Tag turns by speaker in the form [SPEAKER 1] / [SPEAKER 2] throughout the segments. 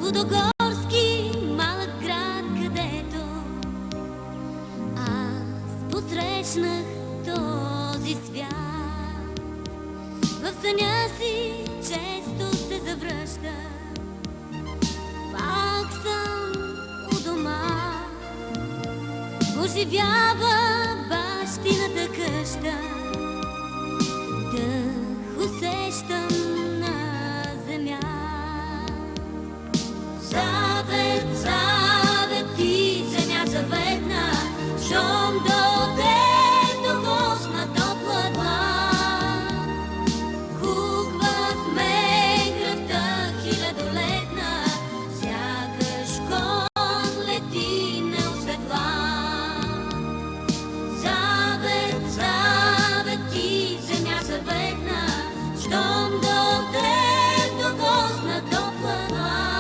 [SPEAKER 1] Лудогорски малък град, където аз посрещнах този свят. В съня си често се завръща, пак съм у дома. Оживява бащината къща, дъх усещам на земя. Завет, завет и земя заветна, щом дойде гост на топла длан. Хуква в мен кръвта хилядолетна, сякаш кон лети неосветлан. Завет, завет и земя заветна, щом дойде гост на топла длан.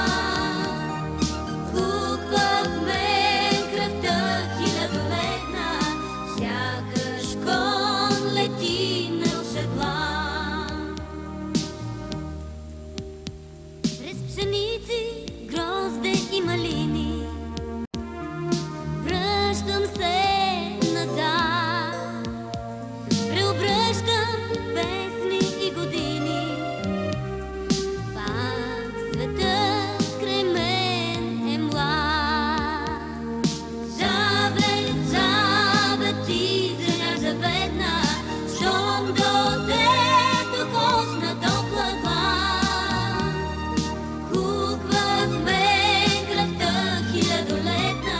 [SPEAKER 1] Хуква в мен кръвта хилядолетна, сякаш кон лети неоседлан. През пшеници, грозде и малини връщам се назад, преобръщам песни и години. Пак светът край мен е млад. Завет, завет и земя заветна, щом дойде гост на топла длан. Хуква в мен кръвта хилядолетна,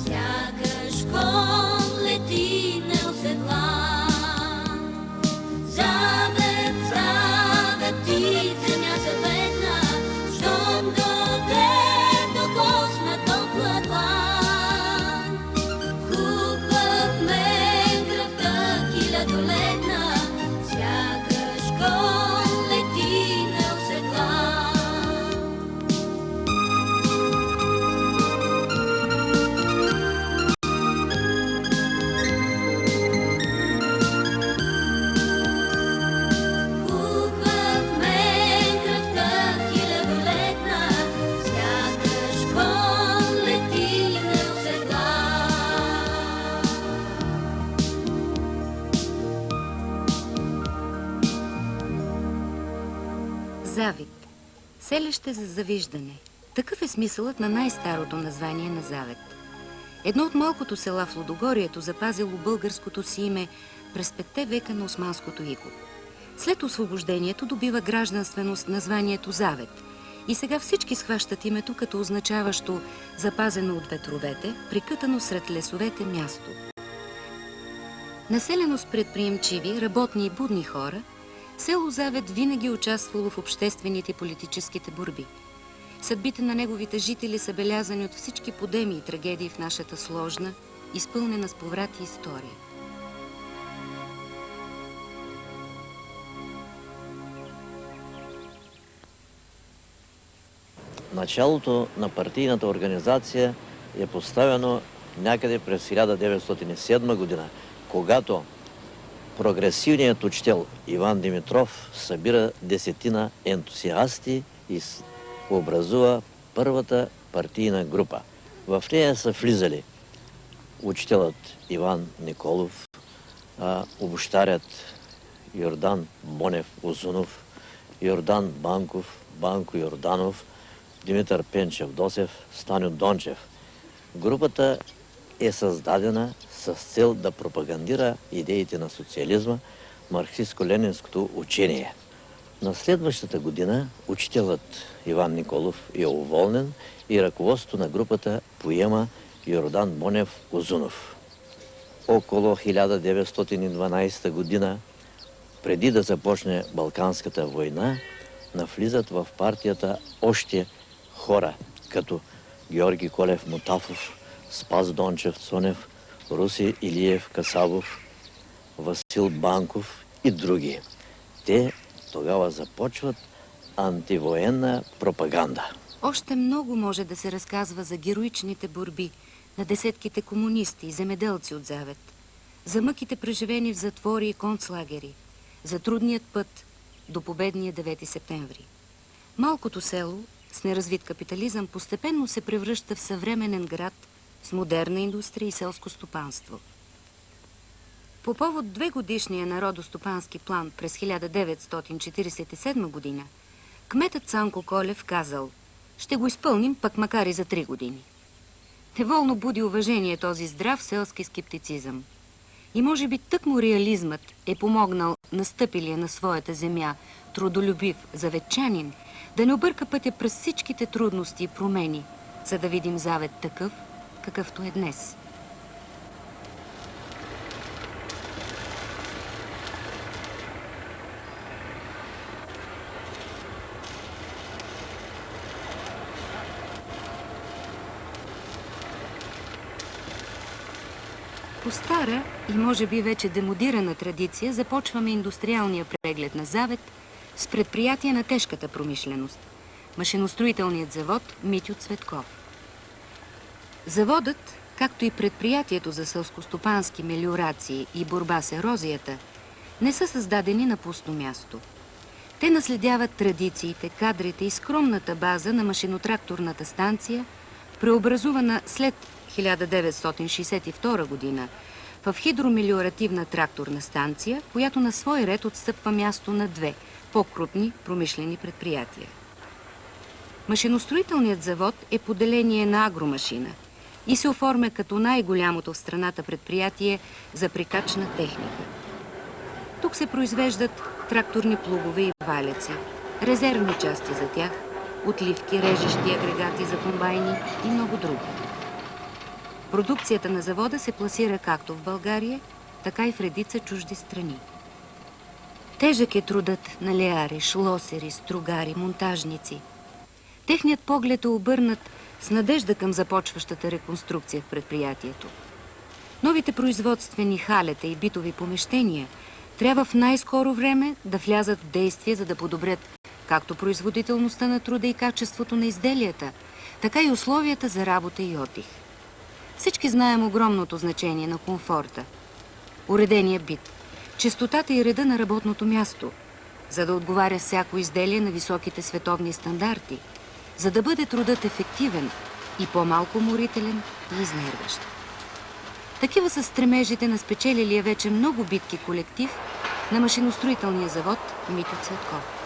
[SPEAKER 1] сякаш кон лети неоседлан. Завет, завет и земя заветна, щом дойде гост на топла длан. Хуква в мен кръвта хилядолетна, сякаш кон лети неоседлан. Хуква в мен кръвта хилядолетна, сякаш кон лети неоседлан.
[SPEAKER 2] Завит. Селище за завиждане. Такъв е смисълът на най-старото название на Завет. Едно от малкото села в Лудогорието запазило българското си име през 5 века на османското иго. След освобождението добива гражданственост названието Завет и сега всички схващат името като означаващо запазено от ветровете, прикътано сред лесовете място. Населено с предприемчиви, работни и будни хора, село Завет винаги е участвало в обществените и политическите борби. Съдбите на неговите жители са белязани от всички подеми и трагедии в нашата сложна, изпълнена с поврати история.
[SPEAKER 3] Началото на партийната организация е поставено някъде през 1907 година, когато прогресивният учител Иван Димитров събира 10 ентусиасти и образува първата партийна група. В нея са влизали учителът Иван Николов, обущарят Йордан Бонев Узунов, Йордан Банков, Банко Йорданов, Димитър Пенчев Досев, Станю Дончев. Групата е създадена с цел да пропагандира идеите на социализма, марксистско-ленинското учение. На следващата година учителът Иван Николов е уволнен и ръководството на групата поема Йордан Бонев Узунов. Около 1912 година, преди да започне Балканската война, навлизат в партията още хора, като Георги Колев Мотафов, Спас Дончев Цонев, Руси Илиев Касабов, Васил Банков и други. Те тогава започват антивоенна пропаганда.
[SPEAKER 2] Още много може да се разказва за героичните борби на десетките комунисти и земеделци от Завет, за мъките преживени в затвори и концлагери, за трудният път до победния 9 септември. Малкото село с неразвит капитализъм постепенно се превръща в съвременен град с модерна индустрия и селско стопанство. По повод 2-годишния народостопански план през 1947 година, кметът Цанко Колев казал: ще го изпълним, пък макар и за 3 години. Неволно буди уважение този здрав селски скептицизъм. И може би тъкмо реализмът е помогнал настъпилия на своята земя трудолюбив заветчанин да не обърка пътя през всичките трудности и промени, за да видим Завет такъв, какъвто е днес. По стара и може би вече демодирана традиция започваме индустриалния преглед на Завет с предприятие на тежката промишленост – машиностроителният завод Митьо Цветков. Заводът, както и предприятието за селскостопански мелиорации и борба с ерозията, не са създадени на пусто място. Те наследяват традициите, кадрите и скромната база на машинотракторната станция, преобразувана след 1962 година в хидромелиоративна тракторна станция, която на свой ред отстъпва място на 2 по-крупни промишлени предприятия. Машиностроителният завод е поделение на Агромашина и се оформя като най-голямото в страната предприятие за прикачна техника. Тук се произвеждат тракторни плугове и валяци, резервни части за тях, отливки, режещи агрегати за комбайни и много други. Продукцията на завода се пласира както в България, така и в редица чужди страни. Тежък е трудът на леяри, шлосери, стругари, монтажници. Техният поглед е обърнат с надежда към започващата реконструкция в предприятието. Новите производствени халета и битови помещения трябва в най-скоро време да влязат в действие, за да подобрят както производителността на труда и качеството на изделията, така и условията за работа и отдих. Всички знаем огромното значение на комфорта, уредения бит, чистотата и реда на работното място, за да отговаря всяко изделие на високите световни стандарти, за да бъде трудът ефективен и по-малко уморителен и изнерващ. Такива са стремежите на спечелилия вече много битки колектив на машиностроителния завод Митьо Цветков.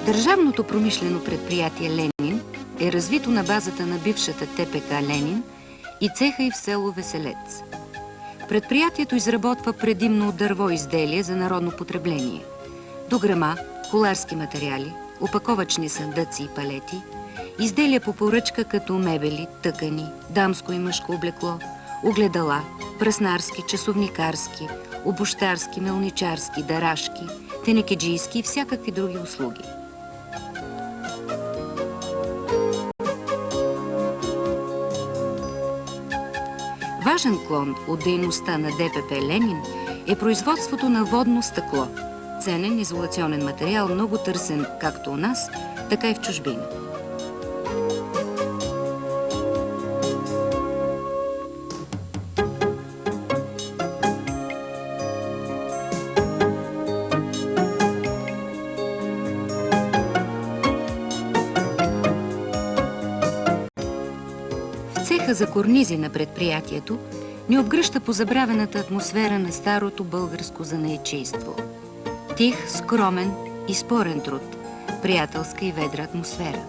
[SPEAKER 2] Държавното промишлено предприятие Ленин е развито на базата на бившата ТПК Ленин и цеха и в село Веселец. Предприятието изработва предимно дърво изделия за народно потребление. Дограма, коларски материали, опаковъчни съндъци и палети, изделия по поръчка като мебели, тъкани, дамско и мъжко облекло, огледала, пръснарски, часовникарски, обущарски, мелничарски, дарашки, тенекеджийски и всякакви други услуги. Важен клон от дейността на ДПП Ленин е производството на водно стъкло. Ценен изолационен материал, много търсен както у нас, така и в чужбина. В цеха за корнизи на предприятието ни обгръща по забравената атмосфера на старото българско занаятчийство. Тих, скромен и спорен труд, приятелска и ведра атмосфера.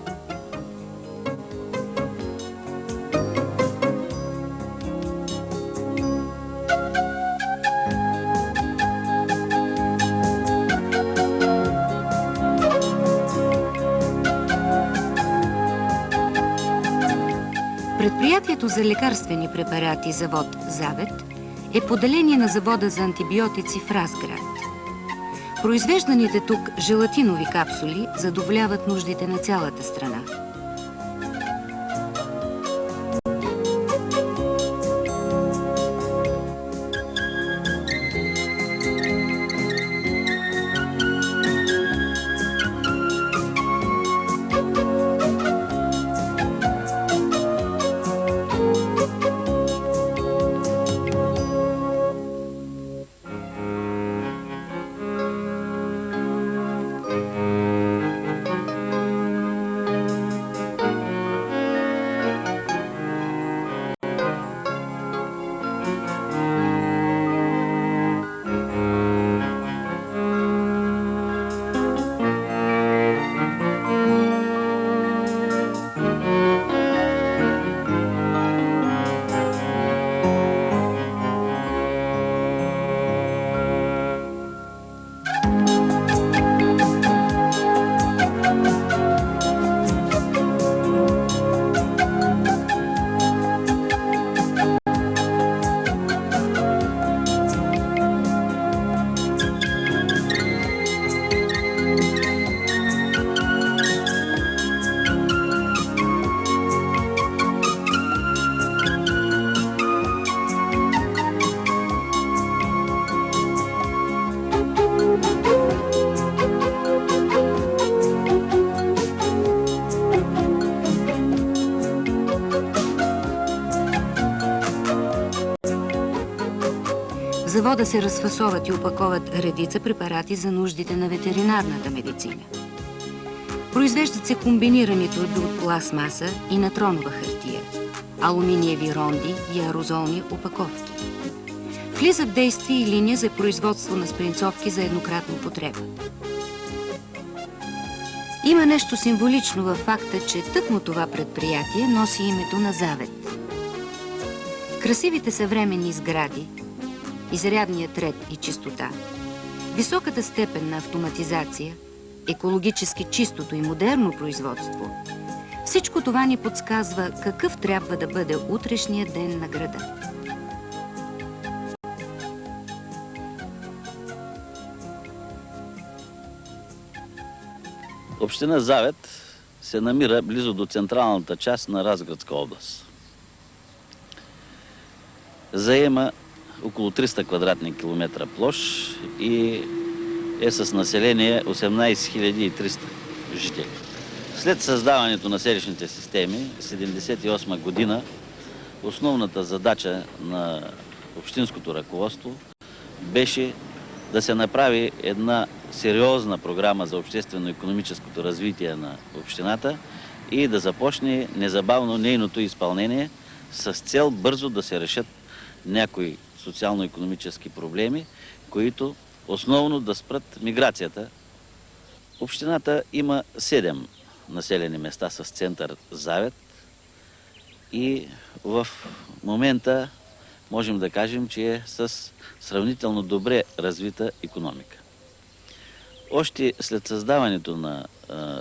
[SPEAKER 2] Предприятието за лекарствени препарати завод Завет е поделение на завода за антибиотици в Разград. Произвежданите тук желатинови капсули задоволяват нуждите на цялата страна. В завода се разфасоват и опаковат редица препарати за нуждите на ветеринарната медицина. Произвеждат се комбинирани торби от пластмаса и натронова хартия, алуминиеви ронди и аерозолни опаковки. Влиза в действие и линия за производство на спринцовки за еднократна употреба. Има нещо символично във факта, че тъкмо това предприятие носи името на Завет. Красивите съвременни сгради, изрядният ред и чистота, високата степен на автоматизация, екологически чистото и модерно производство, всичко това ни подсказва какъв трябва да бъде утрешният ден на града.
[SPEAKER 4] Община Завет се намира близо до централната част на Разградска област. Заема около 300 квадратни километра площ и е с население 18 300 жители. След създаването на селищните системи, 1978 година, основната задача на общинското ръководство беше да се направи една сериозна програма за обществено-икономическото развитие на общината и да започне незабавно нейното изпълнение с цел бързо да се решат някои социално-икономически проблеми, които основно да спрат миграцията. Общината има 7 населени места с център Завет и в момента можем да кажем, че е с сравнително добре развита икономика. Още след създаването на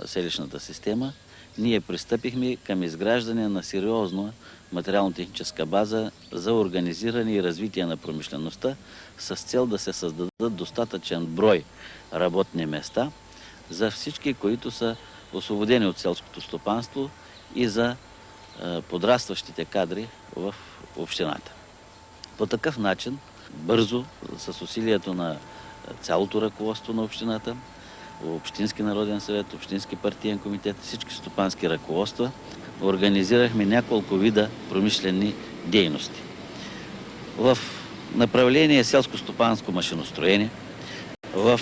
[SPEAKER 4] селищната система, ние пристъпихме към изграждане на сериозна материално-техническа база за организиране и развитие на промишлеността с цел да се създадат достатъчен брой работни места за всички, които са освободени от селското стопанство и за подрастващите кадри в общината. По такъв начин, бързо, с усилието на цялото ръководство на общината, Общински народен съвет, Общински партиен комитет, всички стопански ръководства, организирахме няколко вида промишлени дейности. В направление селско-стопанско машиностроение, в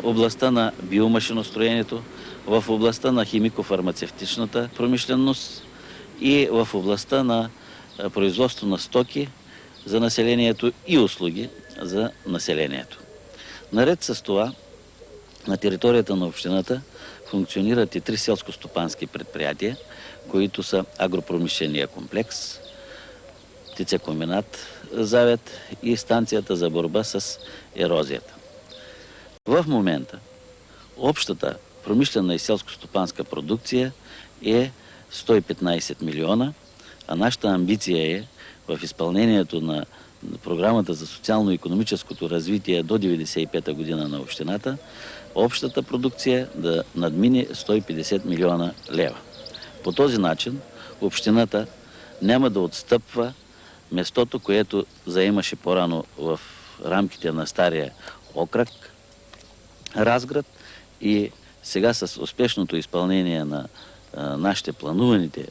[SPEAKER 4] областта на биомашиностроението, в областта на химико-фармацевтичната промишленост и в областта на производство на стоки за населението и услуги за населението. Наред с това, на територията на общината функционират и 3 селско-стопански предприятия, които са агропромишления комплекс, птицекомбинат Завет и станцията за борба с ерозията. В момента общата промишлена и селско-стопанска продукция е 115 милиона, а нашата амбиция е в изпълнението на програмата за социално-икономическото развитие до 1995 година на общината, общата продукция да надмине 150 милиона лева. По този начин общината няма да отстъпва местото, което заемаше по-рано в рамките на стария окръг Разград, и сега с успешното изпълнение на нашите плануваните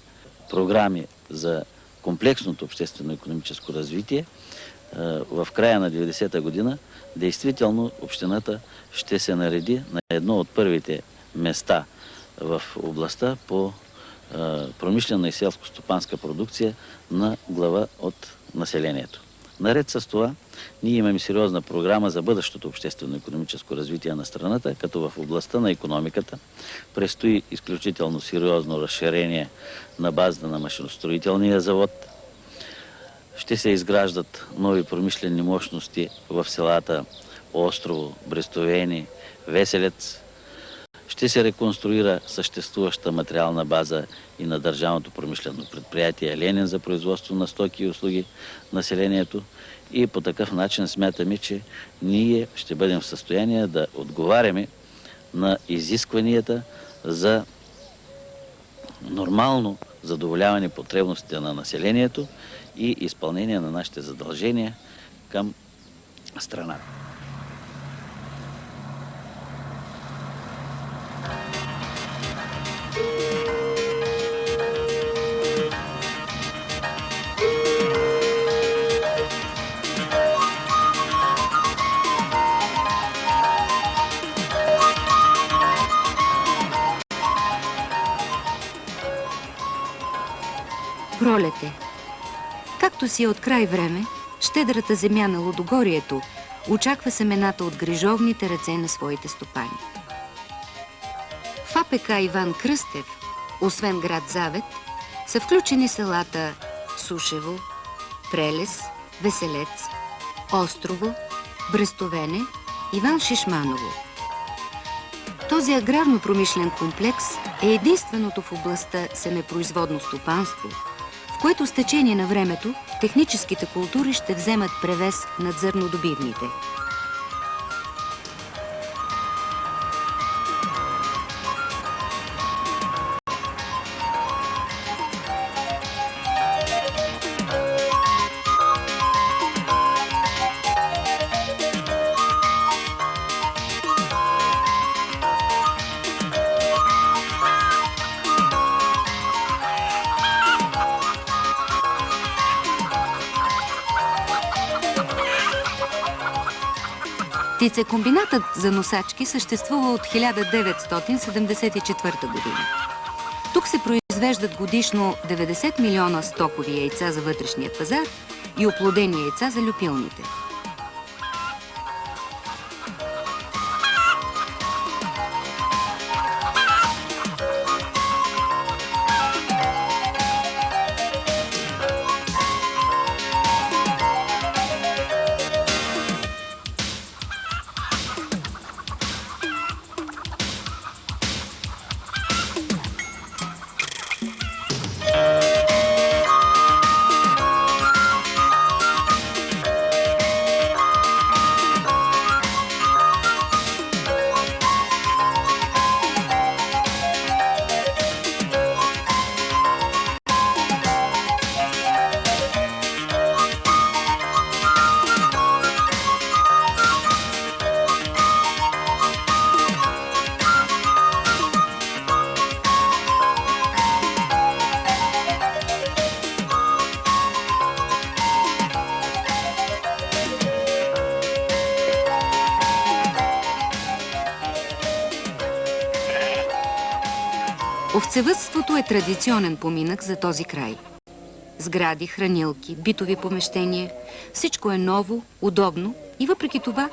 [SPEAKER 4] програми за комплексното обществено-икономическо развитие, в края на 90-та година действително общината ще се нареди на едно от първите места в областта по промишлена и селско-стопанска продукция на глава от населението. Наред с това, ние имаме сериозна програма за бъдещото обществено-икономическо развитие на страната, като в областта на икономиката предстои изключително сериозно разширение на базата на машиностроителния завод. Ще се изграждат нови промишлени мощности в селата Острово, Брестовени, Веселец. Ще се реконструира съществуваща материална база и на държавното промишлено предприятие Ленин за производство на стоки и услуги населението, и по такъв начин смятаме, че ние ще бъдем в състояние да отговаряме на изискванията за нормално задоволяване потребностите на населението и изпълнение на нашите задължения към страната.
[SPEAKER 2] Пролет е. Както си е от край време, щедрата земя на Лудогорието очаква семената от грижовните ръце на своите стопани. В АПК Иван Кръстев, освен град Завет, са включени селата Сушево, Прелес, Веселец, Острово, Брестовене, Иван Шишманово. Този аграрно-промишлен комплекс е единственото в областта семепроизводно стопанство, в което с течение на времето техническите култури ще вземат превес над зърнодобивните. Птицекомбинатът за носачки съществува от 1974 година. Тук се произвеждат годишно 90 милиона стокови яйца за вътрешния пазар и оплодени яйца за люпилните. Овцевъдството е традиционен поминък за този край. Сгради, хранилки, битови помещения – всичко е ново, удобно и въпреки това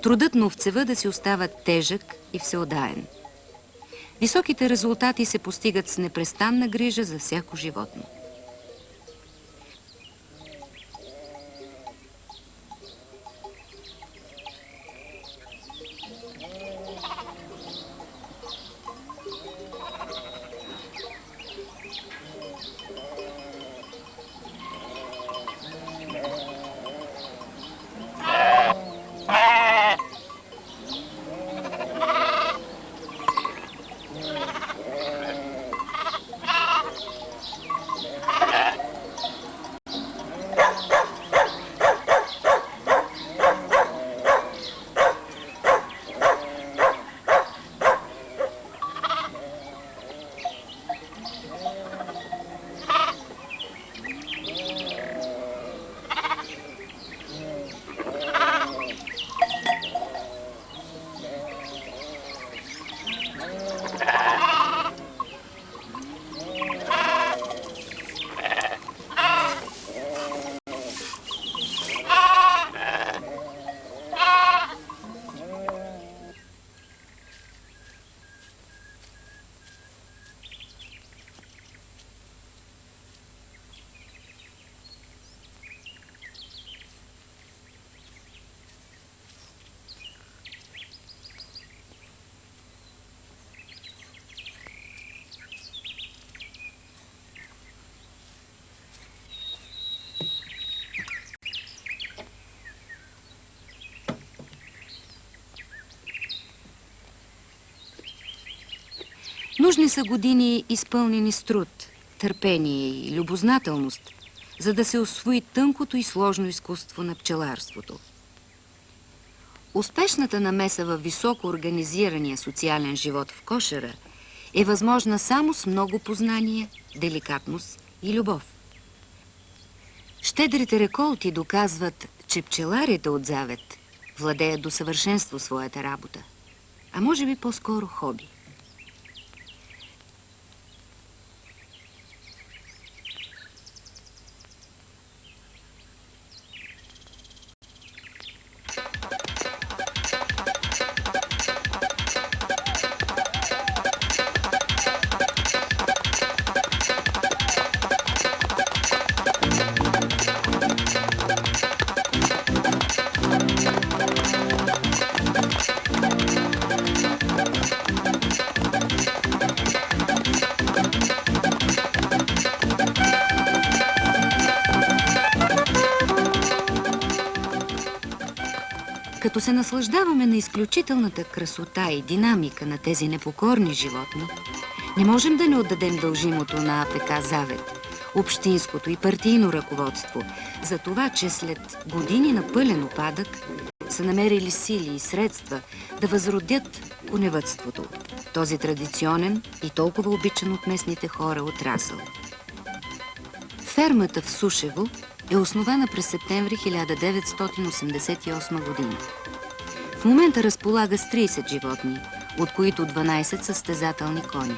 [SPEAKER 2] трудът на овцевъда си остава тежък и всеотдаен. Високите резултати се постигат с непрестанна грижа за всяко животно. Нужни са години, изпълнени с труд, търпение и любознателност, за да се усвои тънкото и сложно изкуство на пчеларството. Успешната намеса във високо организирания социален живот в кошера е възможна само с много познание, деликатност и любов. Щедрите реколти доказват, че пчеларите от Завет владеят до съвършенство своята работа, а може би по-скоро хоби. Като се наслаждаваме на изключителната красота и динамика на тези непокорни животни, не можем да не отдадем дължимото на АПК Завет, общинското и партийно ръководство, за това, че след години на пълен упадък са намерили сили и средства да възродят коневъдството, този традиционен и толкова обичан от местните хора отрасъл. Фермата в Сушево е основана през септември 1988 година. В момента разполага с 30 животни, от които 12 състезателни кони.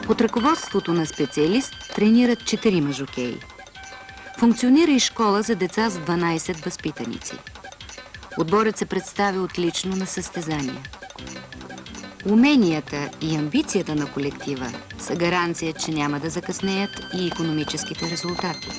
[SPEAKER 2] Под ръководството на специалист тренират 4 жокеи. Функционира и школа за деца с 12 възпитаници. Отборът се представи отлично на състезания. Уменията и амбицията на колектива са гаранция, че няма да закъснеят и икономическите резултати.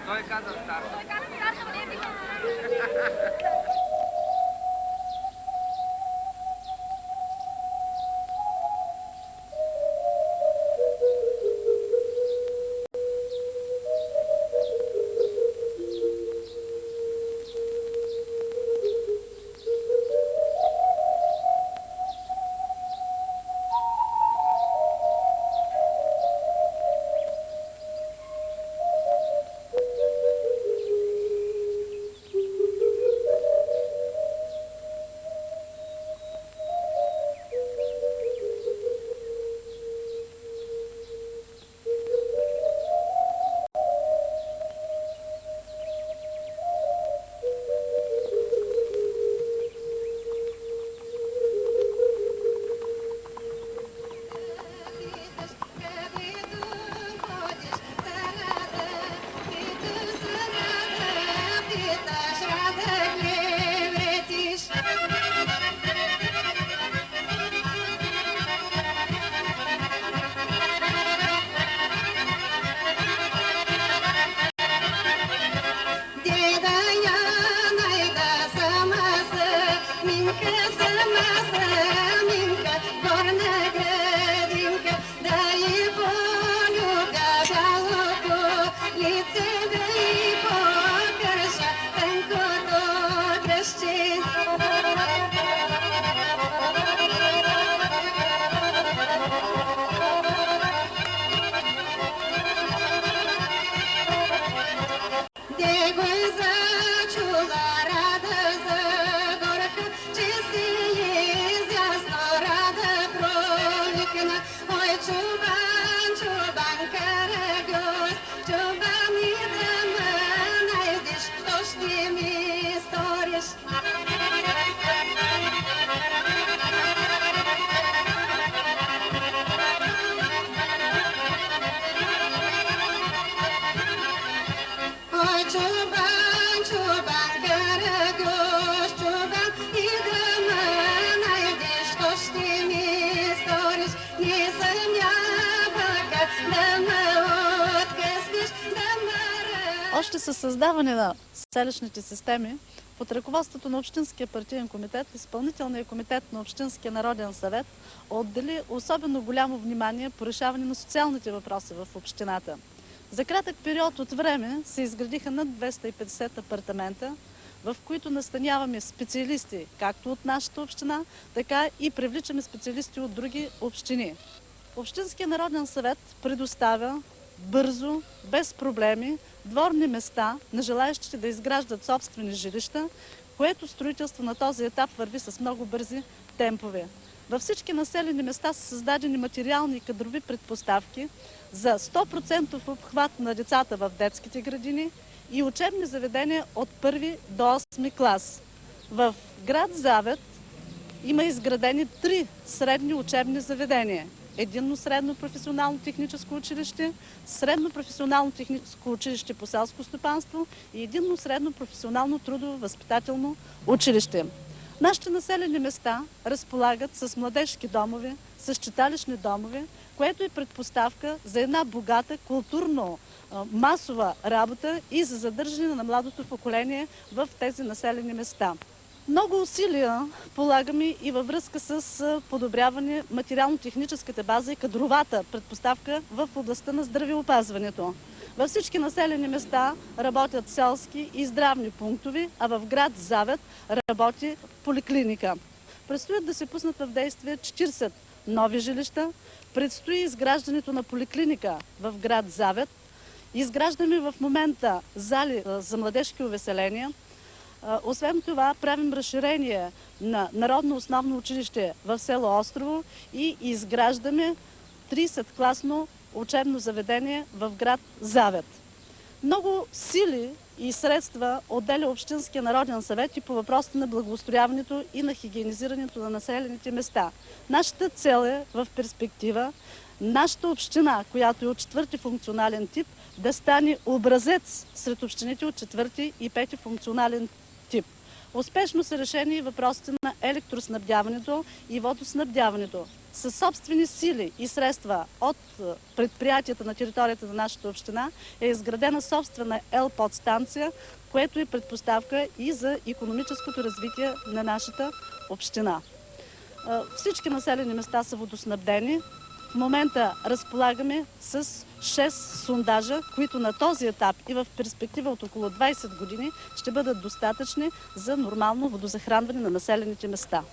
[SPEAKER 5] Той каза старт.
[SPEAKER 6] Още със създаване на селищните системи, под ръководството на Общинския партиен комитет, Изпълнителният комитет на Общинския народен съвет отдели особено голямо внимание по решаване на социалните въпроси в общината. За кратък период от време се изградиха над 250 апартамента, в които настаняваме специалисти както от нашата община, така и привличаме специалисти от други общини. Общинския народен съвет предоставя бързо, без проблеми, дворни места на желаещите да изграждат собствени жилища, което строителство на този етап върви с много бързи темпове. Във всички населени места са създадени материални и кадрови предпоставки за 100% обхват на децата в детските градини и учебни заведения от 1 до 8 клас. В град Завет има изградени 3 средни учебни заведения. Единно средно професионално техническо училище, средно професионално техническо училище по селско стопанство и единно средно професионално трудово възпитателно училище. Нашите населени места разполагат с младежки домове, с читалищни домове, което е предпоставка за една богата културно-масова работа и за задържане на младото поколение в тези населени места. Много усилия полагаме и във връзка с подобряване материално-техническата база и кадровата предпоставка в областта на здравеопазването. Във всички населени места работят селски и здравни пунктове, а в град Завет работи поликлиника. Предстоят да се пуснат в действие 40 нови жилища. Предстои изграждането на поликлиника в град Завет. Изграждаме в момента зали за младежки увеселения. Освен това, правим разширение на Народно основно училище в село Острово и изграждаме 30-класно учебно заведение в град Завет. Много сили и средства отделя Общинския народен съвет и по въпросите на благоустрояването и на хигиенизирането на населените места. Нашата цел е в перспектива нашата община, която е от 4-ти функционален тип, да стане образец сред общините от 4-ти и 5-ти функционален тип. Успешно са решени въпросите на електроснабдяването и водоснабдяването. Със собствени сили и средства от предприятията на територията на нашата община е изградена собствена ел-подстанция, което е предпоставка и за икономическото развитие на нашата община. Всички населени места са водоснабдени. В момента разполагаме с 6 сондажа, които на този етап и в перспектива от около 20 години ще бъдат достатъчни за нормално водозахранване на населените места.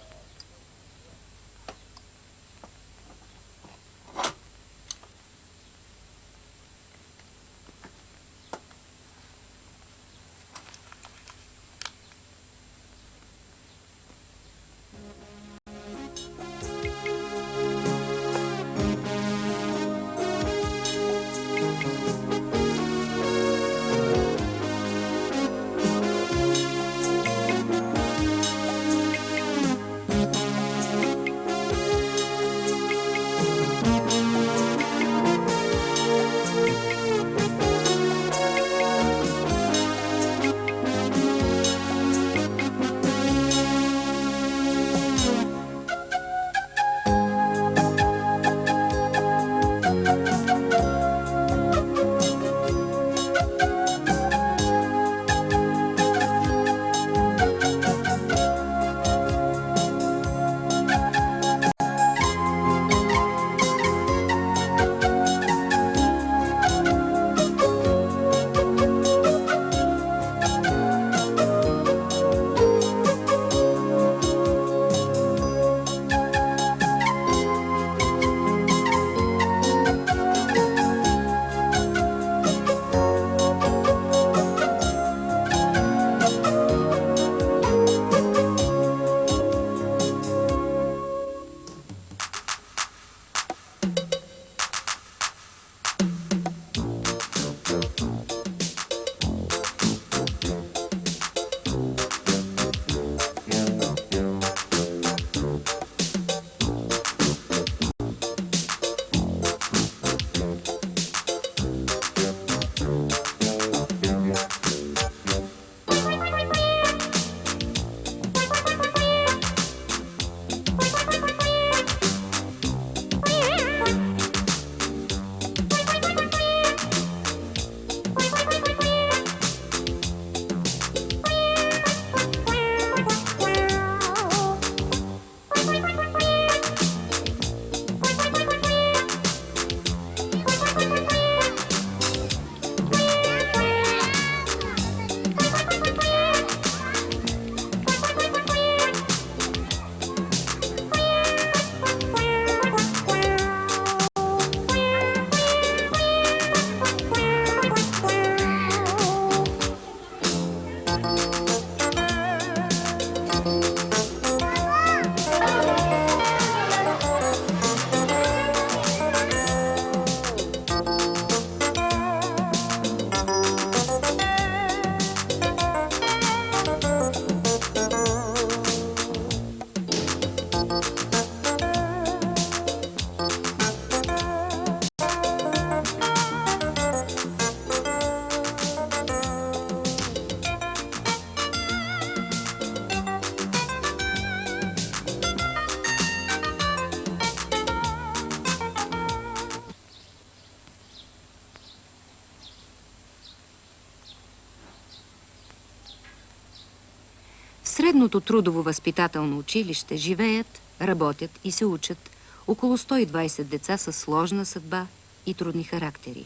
[SPEAKER 2] средното трудово-възпитателно училище живеят, работят и се учат около 120 деца със сложна съдба и трудни характери.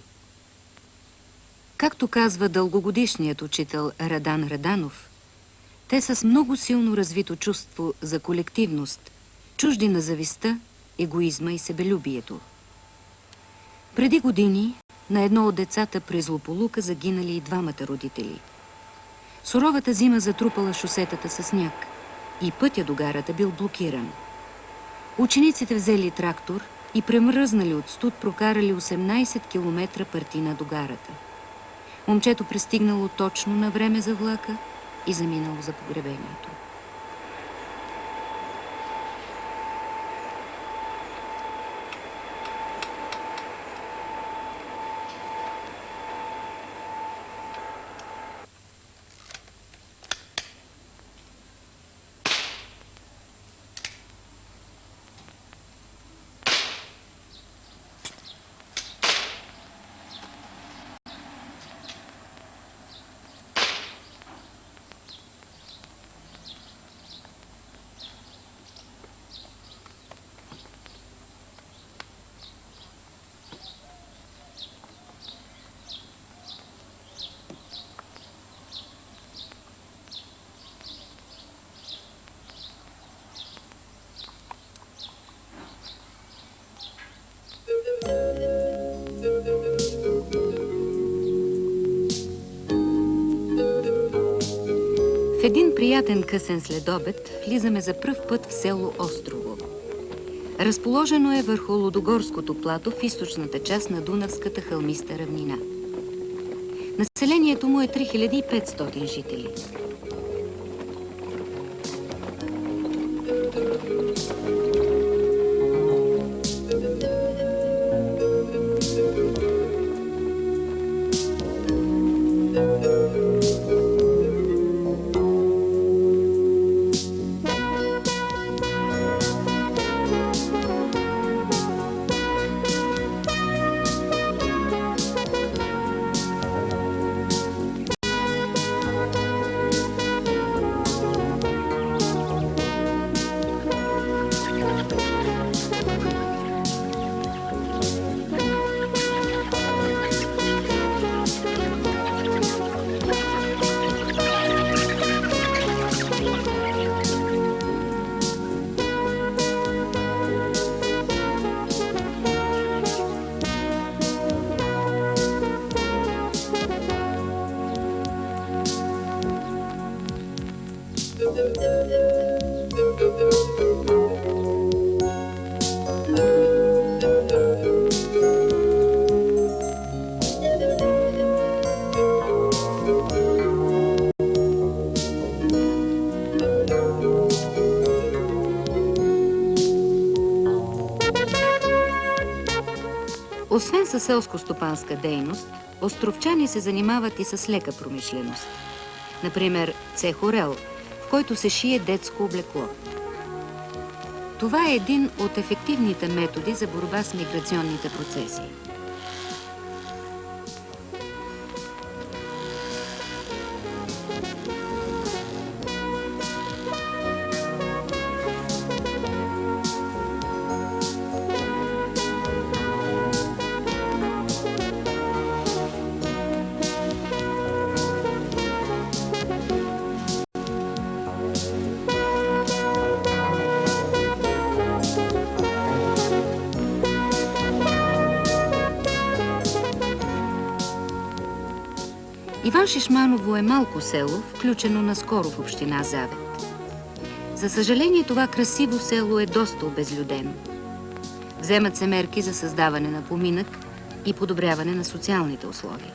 [SPEAKER 2] Както казва дългогодишният учител Радан Раданов, те са с много силно развито чувство за колективност, чужди на завистта, егоизма и себелюбието. Преди години на едно от децата при злополука загинали и двамата родители. Суровата зима затрупала шосетата със сняг и пътя до гарата бил блокиран. Учениците взели трактор и премръзнали от студ прокарали 18 км партина до гарата. Момчето пристигнало точно на време за влака и заминало за погребението. В един приятен късен следобед влизаме за пръв път в село Острово. Разположено е върху Лудогорското плато в източната част на Дунавската хълмиста равнина. Населението му е 3500 жители. Освен със селско-стопанска дейност, островчани се занимават и с лека промишленост. Например, цех Орел, в който се шие детско облекло. Това е един от ефективните методи за борба с миграционните процеси. Иван Шишманово е малко село, включено наскоро в община Завет. За съжаление, това красиво село е доста обезлюдено. Вземат се мерки за създаване на поминък и подобряване на социалните условия.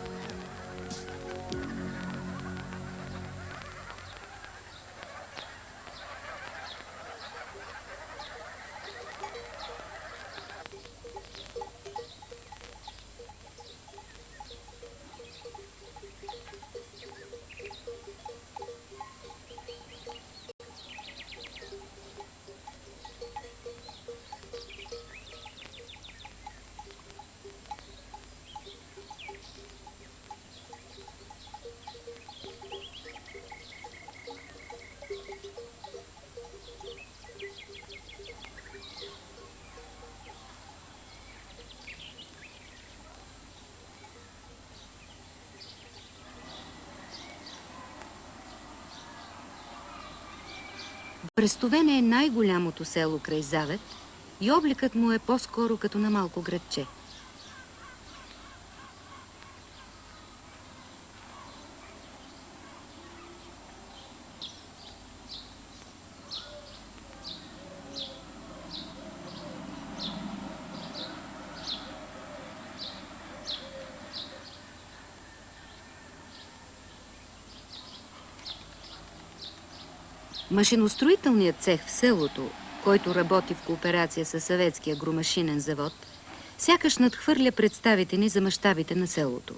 [SPEAKER 2] Брестовене е най-голямото село край Завет и обликът му е по-скоро като на малко градче. Машиностроителният цех в селото, който работи в кооперация с Съветския громашинен завод, сякаш надхвърля представите ни за мащабите на селото.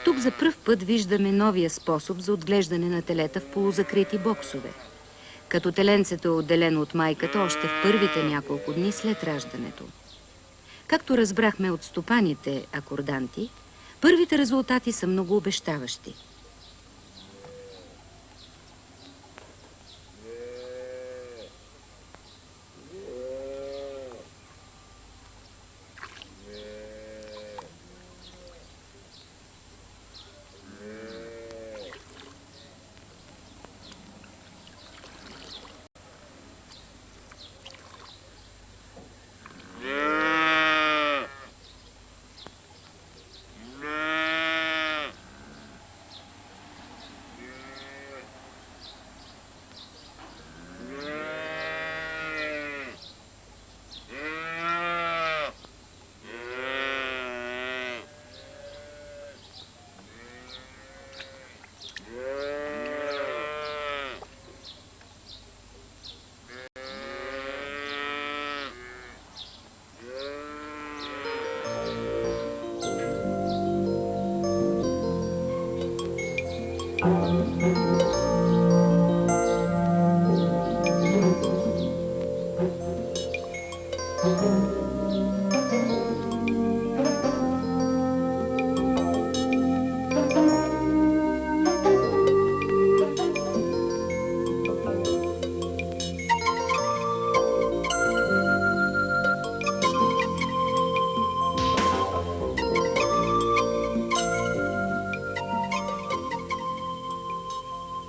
[SPEAKER 2] Тук за пръв път виждаме новия способ за отглеждане на телета в полузакрити боксове, като теленцето е отделено от майката още в първите няколко дни след раждането. Както разбрахме от стопаните акорданти, първите резултати са много обещаващи.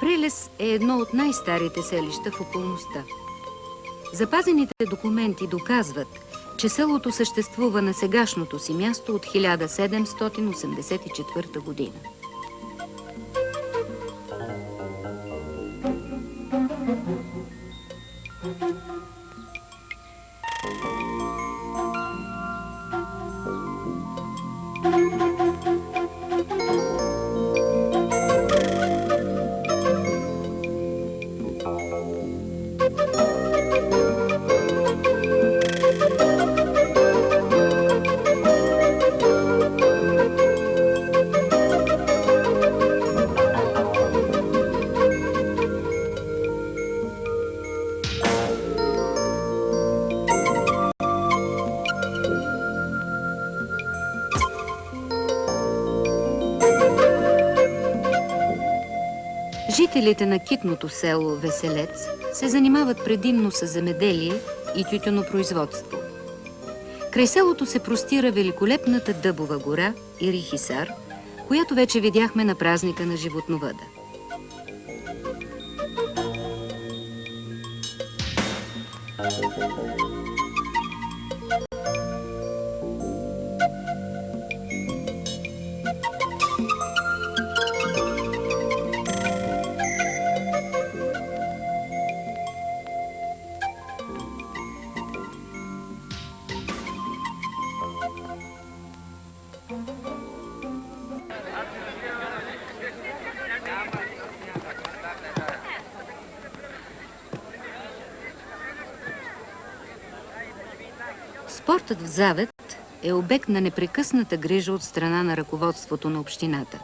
[SPEAKER 2] Прелес е едно от най-старите селища в околността. Запазените документи доказват, че селото съществува на сегашното си място от 1784 година. Жителите на китното село Веселец се занимават предимно с земеделие и тютюнопроизводство. Край селото се простира великолепната Дъбова гора и Рихисар, която вече видяхме на празника на животновъда. Спортът в Завет е обект на непрекъсната грижа от страна на ръководството на общината.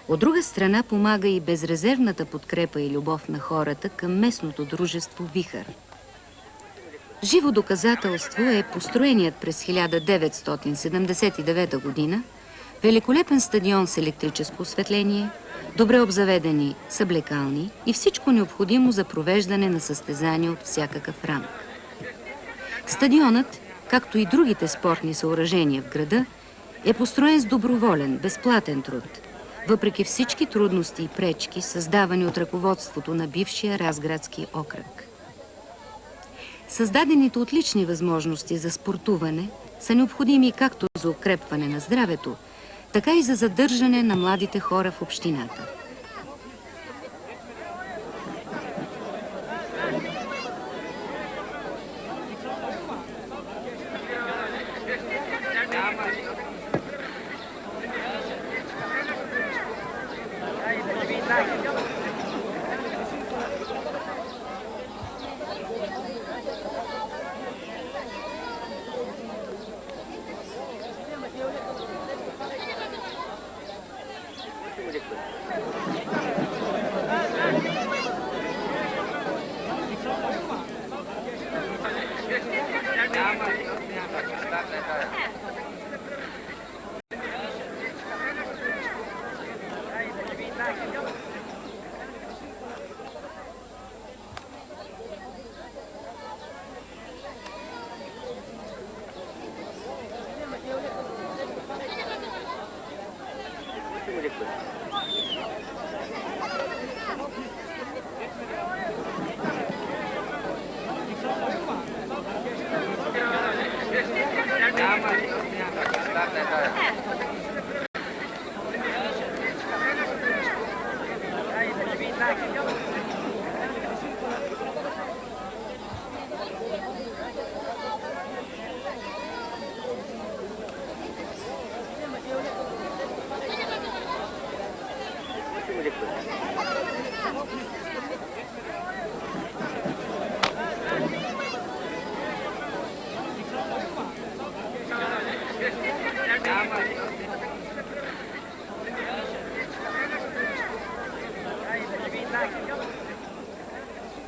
[SPEAKER 2] От друга страна помага и безрезервната подкрепа и любов на хората към местното дружество Вихър. Живо доказателство е построеният през 1979 година Великолепен стадион с електрическо осветление, добре обзаведени съблекални и всичко необходимо за провеждане на състезания от всякакъв ранг. Стадионът, както и другите спортни съоръжения в града, е построен с доброволен, безплатен труд, въпреки всички трудности и пречки, създавани от ръководството на бившия Разградски окръг. Създадените отлични възможности за спортуване са необходими както за укрепване на здравето, така и за задържане на младите хора в общината.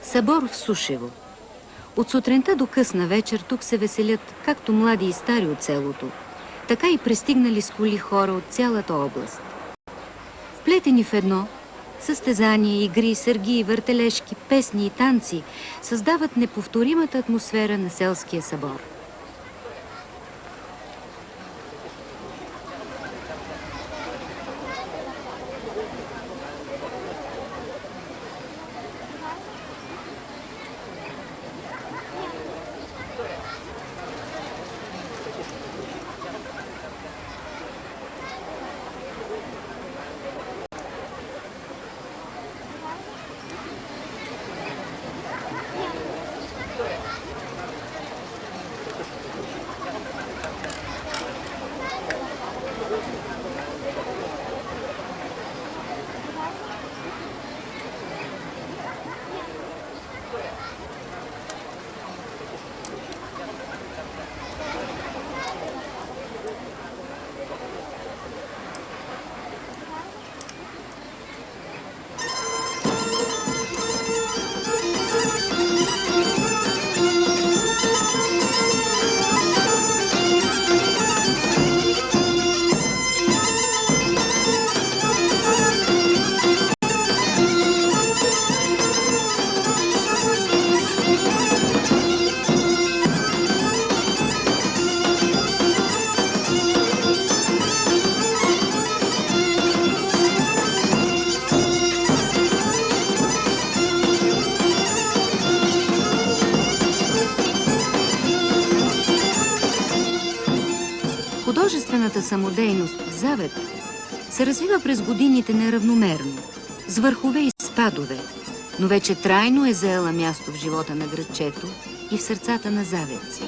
[SPEAKER 2] Събор в Сушево. От сутринта до късна вечер тук се веселят както млади и стари от селото, така и пристигнали с коли хора от цялата област. Вплетени в едно, състезания, игри, сергии, въртележки, песни и танци създават неповторимата атмосфера на селския събор. Художествената самодейност в Завет се развива през годините неравномерно, с върхове и спадове, но вече трайно е заела място в живота на градчето и в сърцата на заветци.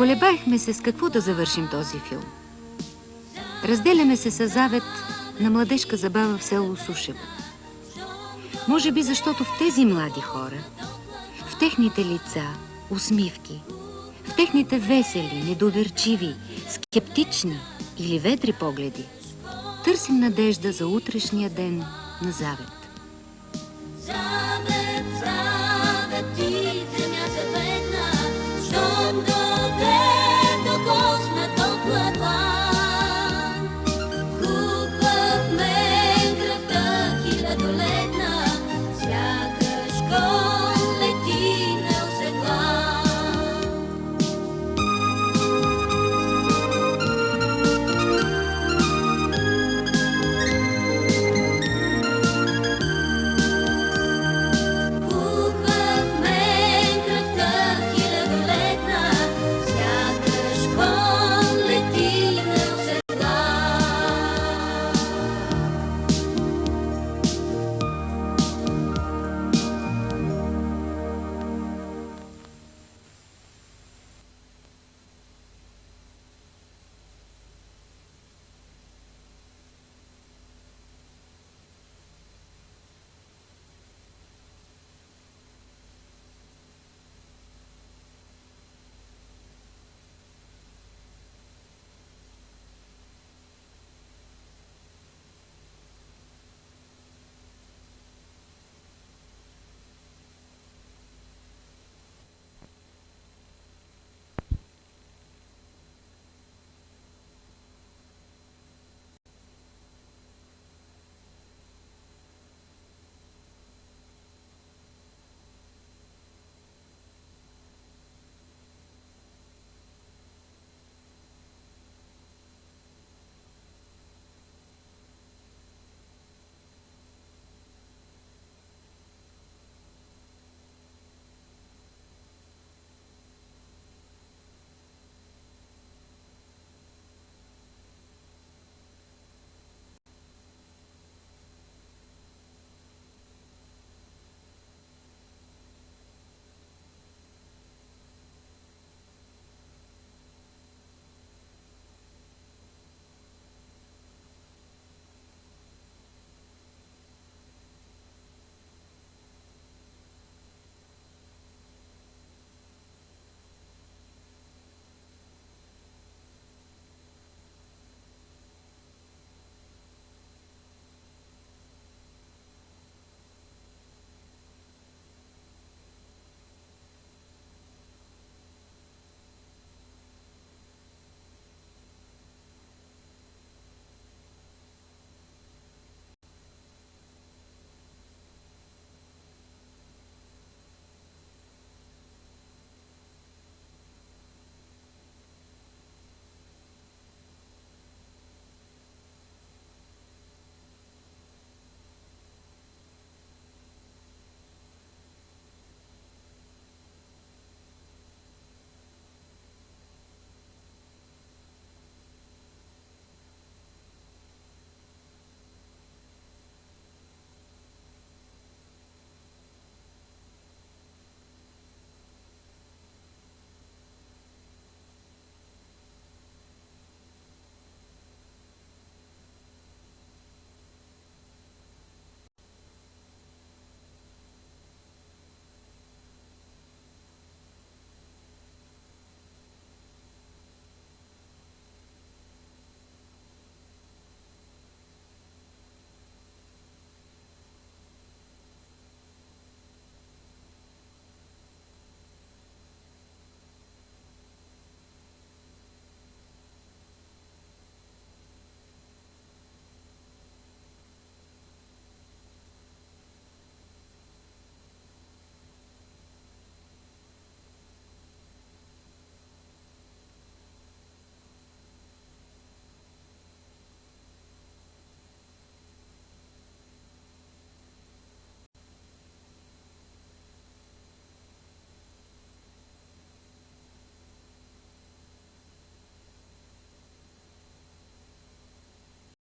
[SPEAKER 2] Колебаехме се с какво да завършим този филм. Разделяме се със Завет на младежка забава в село Сушево. Може би защото в тези млади хора, в техните лица, усмивки, в техните весели, недоверчиви, скептични или ведри погледи, търсим надежда за утрешния ден на Завет.